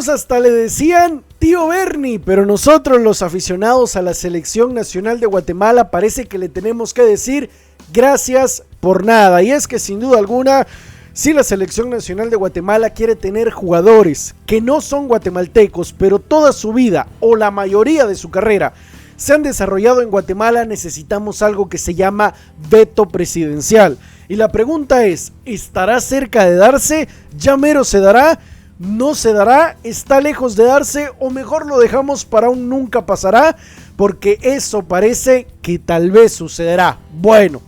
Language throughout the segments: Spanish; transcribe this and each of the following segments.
Algunos hasta le decían tío Bernie, pero nosotros los aficionados a la Selección Nacional de Guatemala parece que le tenemos que decir gracias por nada. Y es que sin duda alguna, si la Selección Nacional de Guatemala quiere tener jugadores que no son guatemaltecos, pero toda su vida o la mayoría de su carrera se han desarrollado en Guatemala, necesitamos algo que se llama veto presidencial. Y la pregunta es, ¿estará cerca de darse? ¿Ya mero se dará? ¿No se dará? ¿Está lejos de darse? ¿O mejor lo dejamos para un nunca pasará? Porque eso parece que tal vez sucederá. Bueno,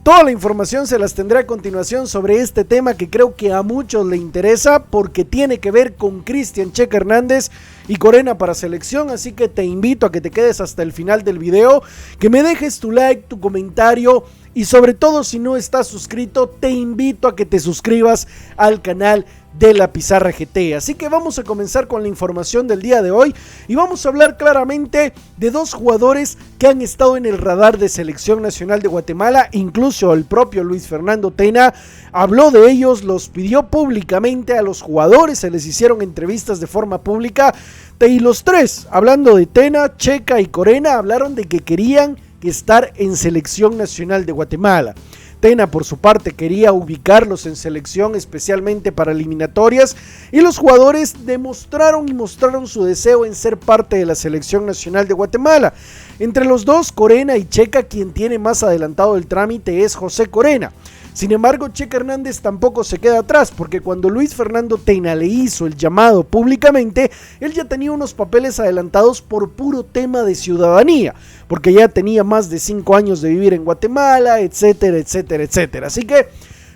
toda la información se las tendré a continuación sobre este tema que creo que a muchos le interesa porque tiene que ver con Cristian Checa Hernández y Corena para selección, así que te invito a que te quedes hasta el final del video, que me dejes tu like, tu comentario y sobre todo si no estás suscrito te invito a que te suscribas al canal de La Pizarra GT. Así que vamos a comenzar con la información del día de hoy y vamos a hablar claramente de dos jugadores que han estado en el radar de Selección Nacional de Guatemala. Incluso el propio Luis Fernando Tena habló de ellos, los pidió públicamente a los jugadores, se les hicieron entrevistas de forma pública y los tres, hablando de Tena, Checa y Corena, hablaron de que querían estar en Selección Nacional de Guatemala. Tena por su parte quería ubicarlos en selección especialmente para eliminatorias y los jugadores demostraron y mostraron su deseo en ser parte de la Selección Nacional de Guatemala. Entre los dos, Corena y Checa, quien tiene más adelantado el trámite es José Corena. Sin embargo, Checa Hernández tampoco se queda atrás, porque cuando Luis Fernando Tena le hizo el llamado públicamente, él ya tenía unos papeles adelantados por puro tema de ciudadanía, porque ya tenía más de 5 años de vivir en Guatemala, etcétera, etcétera, etcétera. Así que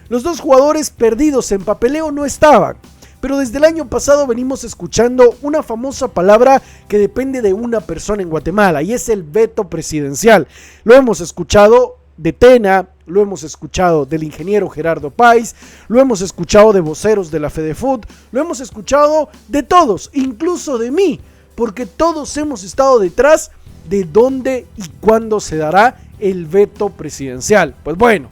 los dos jugadores perdidos en papeleo no estaban. Pero desde el año pasado venimos escuchando una famosa palabra que depende de una persona en Guatemala, y es el veto presidencial. Lo hemos escuchado de Tena, lo hemos escuchado del ingeniero Gerardo Páez, lo hemos escuchado de voceros de la FEDEFUT, lo hemos escuchado de todos, incluso de mí, porque todos hemos estado detrás de dónde y cuándo se dará el veto presidencial. Pues bueno,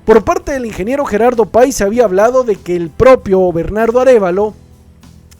por parte del ingeniero Gerardo Páez se había hablado de que el propio Bernardo Arévalo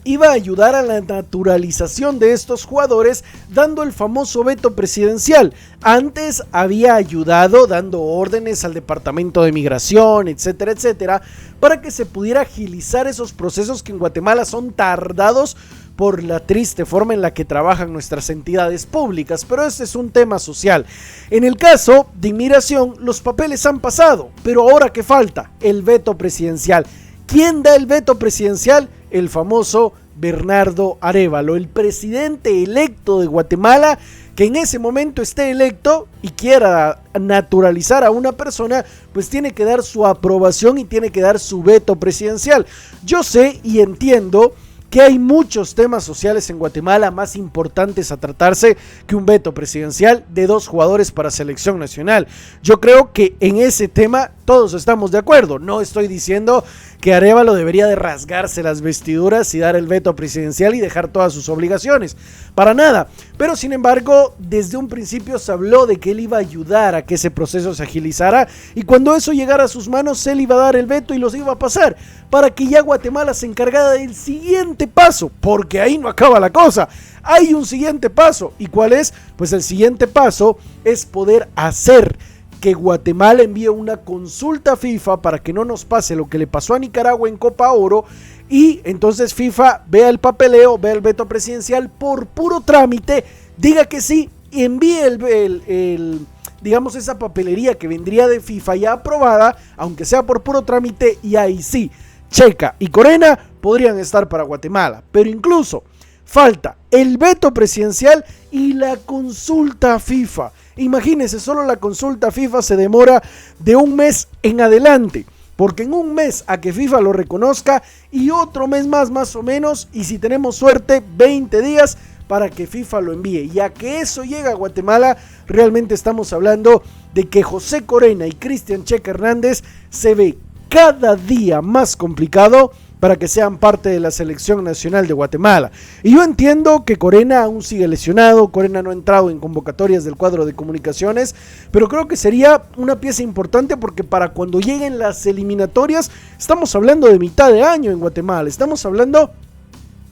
iba a ayudar a la naturalización de estos jugadores dando el famoso veto presidencial. Antes había ayudado dando órdenes al departamento de migración, etcétera, etcétera, para que se pudiera agilizar esos procesos que en Guatemala son tardados por la triste forma en la que trabajan nuestras entidades públicas, pero este es un tema social. En el caso de inmigración, los papeles han pasado, pero ahora ¿qué falta? El veto presidencial. ¿Quién da el veto presidencial? El famoso Bernardo Arévalo, el presidente electo de Guatemala, que en ese momento esté electo y quiera naturalizar a una persona, pues tiene que dar su aprobación y tiene que dar su veto presidencial. Yo sé y entiendo que hay muchos temas sociales en Guatemala más importantes a tratarse que un veto presidencial de dos jugadores para selección nacional. Yo creo que en ese tema todos estamos de acuerdo. No estoy diciendo que Arévalo debería de rasgarse las vestiduras y dar el veto presidencial y dejar todas sus obligaciones. Para nada. Pero sin embargo, desde un principio se habló de que él iba a ayudar a que ese proceso se agilizara y cuando eso llegara a sus manos, él iba a dar el veto y los iba a pasar para que ya Guatemala se encargara del siguiente paso, porque ahí no acaba la cosa. Hay un siguiente paso. ¿Y cuál es? Pues el siguiente paso es poder hacer que Guatemala envíe una consulta a FIFA para que no nos pase lo que le pasó a Nicaragua en Copa Oro y entonces FIFA vea el papeleo, vea el veto presidencial por puro trámite, diga que sí y envíe digamos esa papelería que vendría de FIFA ya aprobada, aunque sea por puro trámite, y ahí sí, Checa y Corena podrían estar para Guatemala, pero incluso falta el veto presidencial y la consulta a FIFA. Imagínense, solo la consulta a FIFA se demora de un mes en adelante, porque en un mes a que FIFA lo reconozca y otro mes más o menos, y si tenemos suerte 20 días para que FIFA lo envíe. Y a que eso llegue a Guatemala, realmente estamos hablando de que José Corena y Cristian Checa Hernández se ve cada día más complicado para que sean parte de la Selección Nacional de Guatemala. Y yo entiendo que Corena aún sigue lesionado, Corena no ha entrado en convocatorias del cuadro de comunicaciones, pero creo que sería una pieza importante porque para cuando lleguen las eliminatorias, estamos hablando de mitad de año en Guatemala, estamos hablando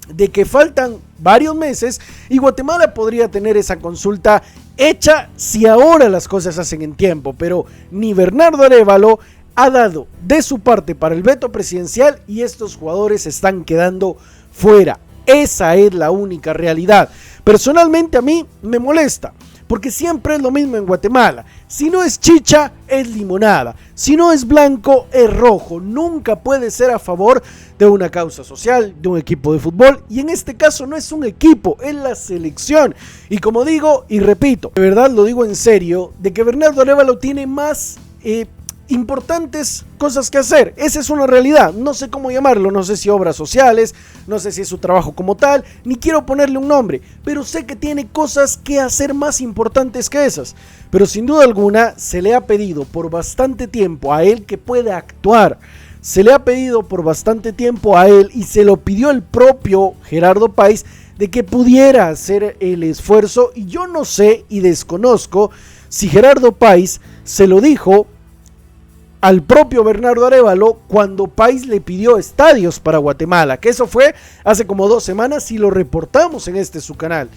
de que faltan varios meses y Guatemala podría tener esa consulta hecha si ahora las cosas se hacen en tiempo, pero ni Bernardo Arévalo ha dado de su parte para el veto presidencial y estos jugadores están quedando fuera. Esa es la única realidad. Personalmente a mí me molesta, porque siempre es lo mismo en Guatemala. Si no es chicha, es limonada. Si no es blanco, es rojo. Nunca puede ser a favor de una causa social, de un equipo de fútbol. Y en este caso no es un equipo, es la selección. Y como digo y repito, de verdad lo digo en serio, de que Bernardo Arévalo tiene más importantes cosas que hacer. Esa es una realidad, no sé cómo llamarlo, no sé si obras sociales, no sé si es su trabajo como tal, ni quiero ponerle un nombre, pero sé que tiene cosas que hacer más importantes que esas. Pero sin duda alguna se le ha pedido por bastante tiempo a él que pueda actuar. Se le ha pedido por bastante tiempo a él y se lo pidió el propio Gerardo Páez de que pudiera hacer el esfuerzo, y yo no sé y desconozco si Gerardo Páez se lo dijo al propio Bernardo Arévalo cuando Páez le pidió estadios para Guatemala, que eso fue hace como 2 semanas y lo reportamos en su canal,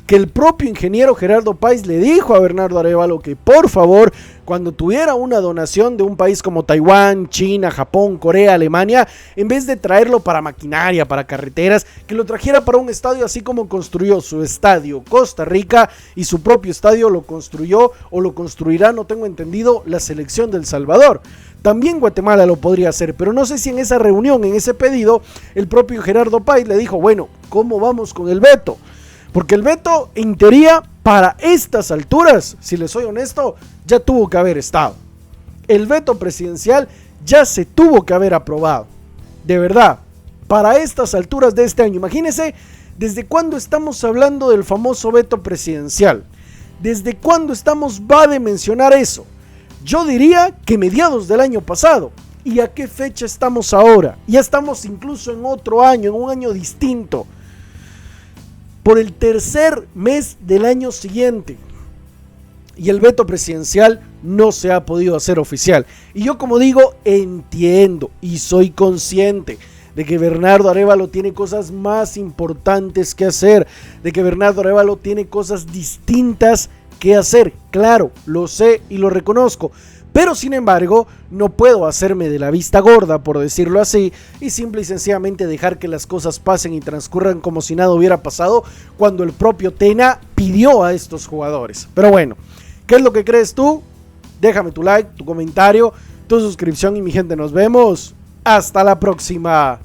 que el propio ingeniero Gerardo Páez le dijo a Bernardo Arévalo que por favor, cuando tuviera una donación de un país como Taiwán, China, Japón, Corea, Alemania, en vez de traerlo para maquinaria, para carreteras, que lo trajera para un estadio, así como construyó su estadio Costa Rica y su propio estadio lo construyó o lo construirá, no tengo entendido, la selección de El Salvador. También Guatemala lo podría hacer, pero no sé si en esa reunión, en ese pedido, el propio Gerardo Páez le dijo, bueno, ¿cómo vamos con el veto? Porque el veto, en teoría, para estas alturas, si les soy honesto, ya tuvo que haber estado. El veto presidencial ya se tuvo que haber aprobado. De verdad, para estas alturas de este año. Imagínense, ¿desde cuándo estamos hablando del famoso veto presidencial? ¿Desde cuándo va de mencionar eso? Yo diría que mediados del año pasado. ¿Y a qué fecha estamos ahora? Ya estamos incluso en otro año, en un año distinto. Por el tercer mes del año siguiente. Y el veto presidencial no se ha podido hacer oficial. Y yo, como digo, entiendo y soy consciente de que Bernardo Arévalo tiene cosas más importantes que hacer, de que Bernardo Arévalo tiene cosas distintas que hacer. Claro, lo sé y lo reconozco. Pero sin embargo, no puedo hacerme de la vista gorda, por decirlo así, y simple y sencillamente dejar que las cosas pasen y transcurran como si nada hubiera pasado, cuando el propio Tena pidió a estos jugadores. Pero bueno, ¿qué es lo que crees tú? Déjame tu like, tu comentario, tu suscripción y mi gente, nos vemos. Hasta la próxima.